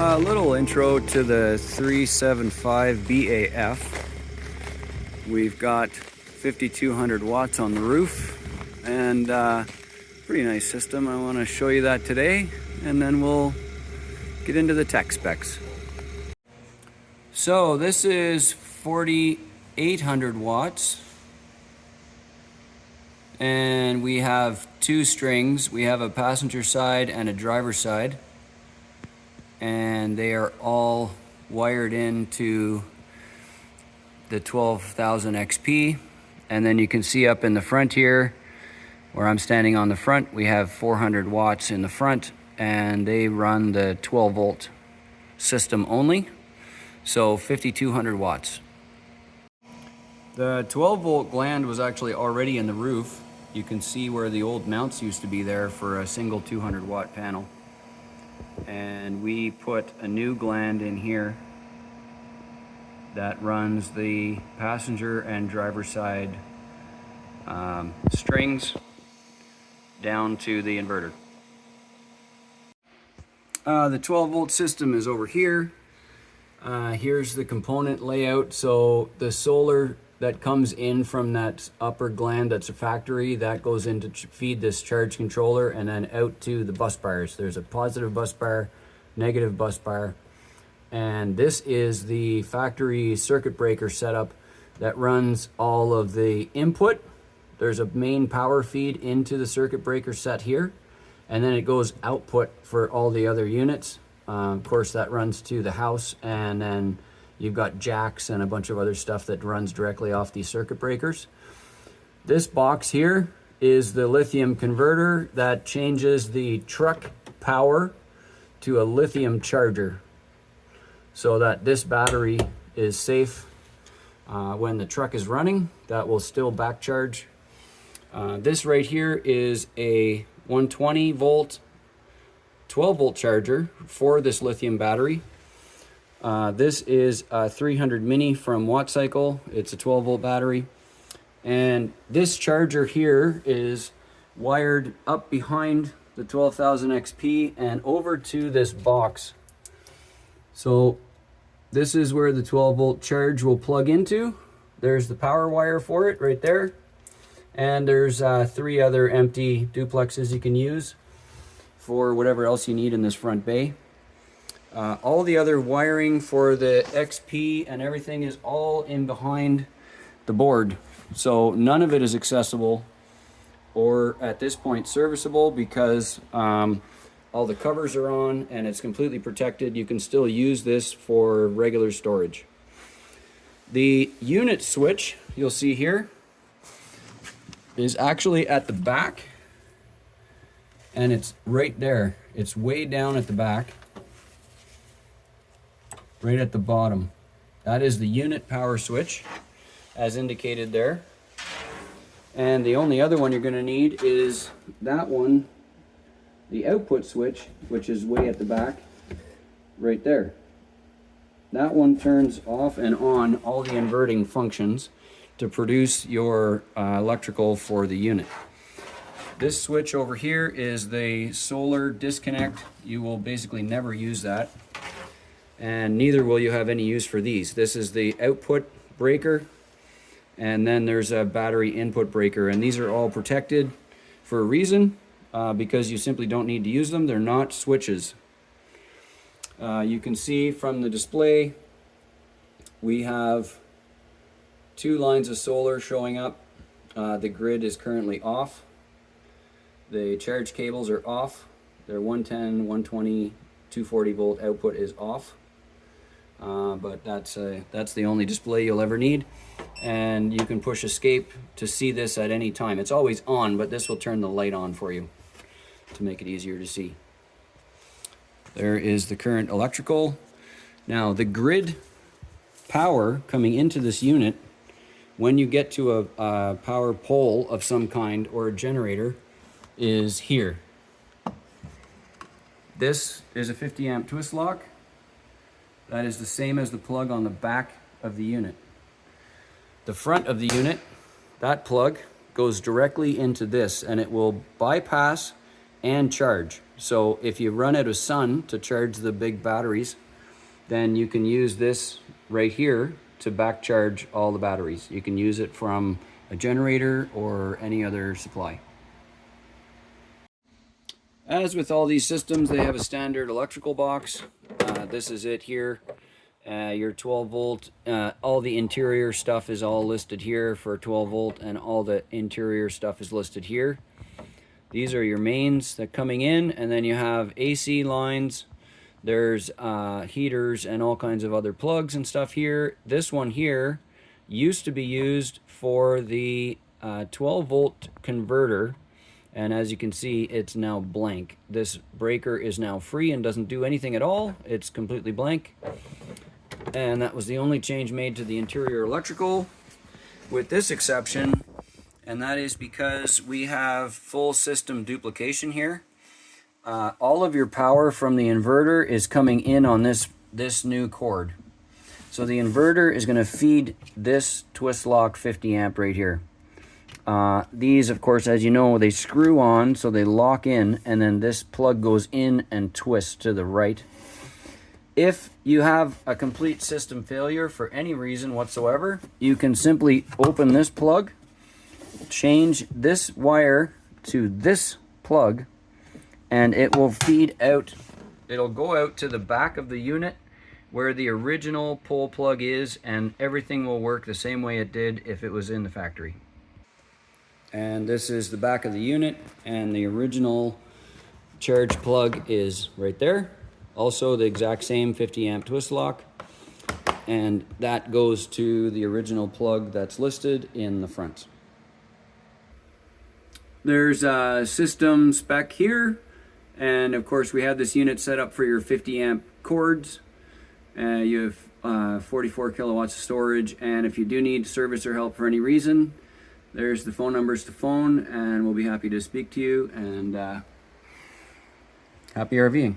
A little intro to the 375BAF. We've got 5200 watts on the roof and pretty nice system. I want to show you that today, and then we'll get into the tech specs. So this is 4800 watts, and we have two strings. We have a passenger side and a driver side, and they are all wired into the 12,000 XP. And then you can see up in the front here, where I'm standing on the front, we have 400 watts in the front, and they run the 12 volt system only, so 5200 watts. The 12 volt gland was actually already in the roof. You can see where the old mounts used to be there for a single 200 watt panel. And we put a new gland in here that runs the passenger and driver side strings down to the inverter. The 12 volt system is over here. Here's the component layout. So the solar that comes in from that upper gland that's a factory, that goes in to feed this charge controller and then out to the bus bars. There's a positive bus bar, negative bus bar, and this is the factory circuit breaker setup that runs all of the input. There's a main power feed into the circuit breaker set here, and then it goes output for all the other units. Of course, that runs to the house, and then you've got jacks and a bunch of other stuff that runs directly off these circuit breakers. This box here is the lithium converter that changes the truck power to a lithium charger, so that this battery is safe when the truck is running. That will still back charge. This right here is a 120 volt 12 volt charger for this lithium battery. This is a 300 mini from WattCycle. It's a 12 volt battery, and this charger here is wired up behind the 12,000 XP and over to this box. So this is where the 12 volt charge will plug into. There's the power wire for it right there, and there's three other empty duplexes you can use for whatever else you need in this front bay. All the other wiring for the XP and everything is all in behind the board. So none of it is accessible or at this point serviceable, because all the covers are on and it's completely protected. You can still use this for regular storage. The unit switch you'll see here is actually at the back, and it's right there. It's way down at the back, right at the bottom. That is the unit power switch, as indicated there. And the only other one you're going to need is that one, the output switch, which is way at the back, right there. That one turns off and on all the inverting functions to produce your electrical for the unit. This switch over here is the solar disconnect. You will basically never use that, and neither will you have any use for these. This is the output breaker, and then there's a battery input breaker, and these are all protected for a reason, because you simply don't need to use them. They're not switches. You can see from the display we have two lines of solar showing up. The grid is currently off. The charge cables are off. They're 110, 120, 240 volt output is off. But that's the only display you'll ever need. And you can push escape to see this at any time. It's always on, but this will turn the light on for you to make it easier to see. There is the current electrical. Now the grid power coming into this unit, when you get to a power pole of some kind or a generator, is here. This is a 50 amp twist lock. That is the same as the plug on the back of the unit. The front of the unit, that plug goes directly into this, and it will bypass and charge. So if you run out of sun to charge the big batteries, then you can use this right here to back charge all the batteries. You can use it from a generator or any other supply. As with all these systems, they have a standard electrical box. This is it here. Your 12 volt, all the interior stuff is all listed here for 12 volt, and all the interior stuff is listed here. These are your mains that coming in, and then you have AC lines. There's heaters and all kinds of other plugs and stuff here. This one here used to be used for the 12 volt converter, and as you can see, it's now blank. This breaker is now free and doesn't do anything at all. It's completely blank. And that was the only change made to the interior electrical, with this exception, and that is because we have full system duplication here. All of your power from the inverter is coming in on this new cord. So the inverter is going to feed this twist lock 50 amp right here. These, of course, as you know, they screw on, so they lock in, and then this plug goes in and twists to the right. If you have a complete system failure for any reason whatsoever, you can simply open this plug, change this wire to this plug, and it will feed out. It'll go out to the back of the unit where the original pole plug is, and everything will work the same way it did if it was in the factory. And this is the back of the unit, and the original charge plug is right there. Also the exact same 50 amp twist lock, and that goes to the original plug that's listed in the front. There's a system spec here, and of course we have this unit set up for your 50 amp cords. You have 44 kilowatts of storage, and if you do need service or help for any reason, there's the phone numbers to phone, and we'll be happy to speak to you, and happy RVing.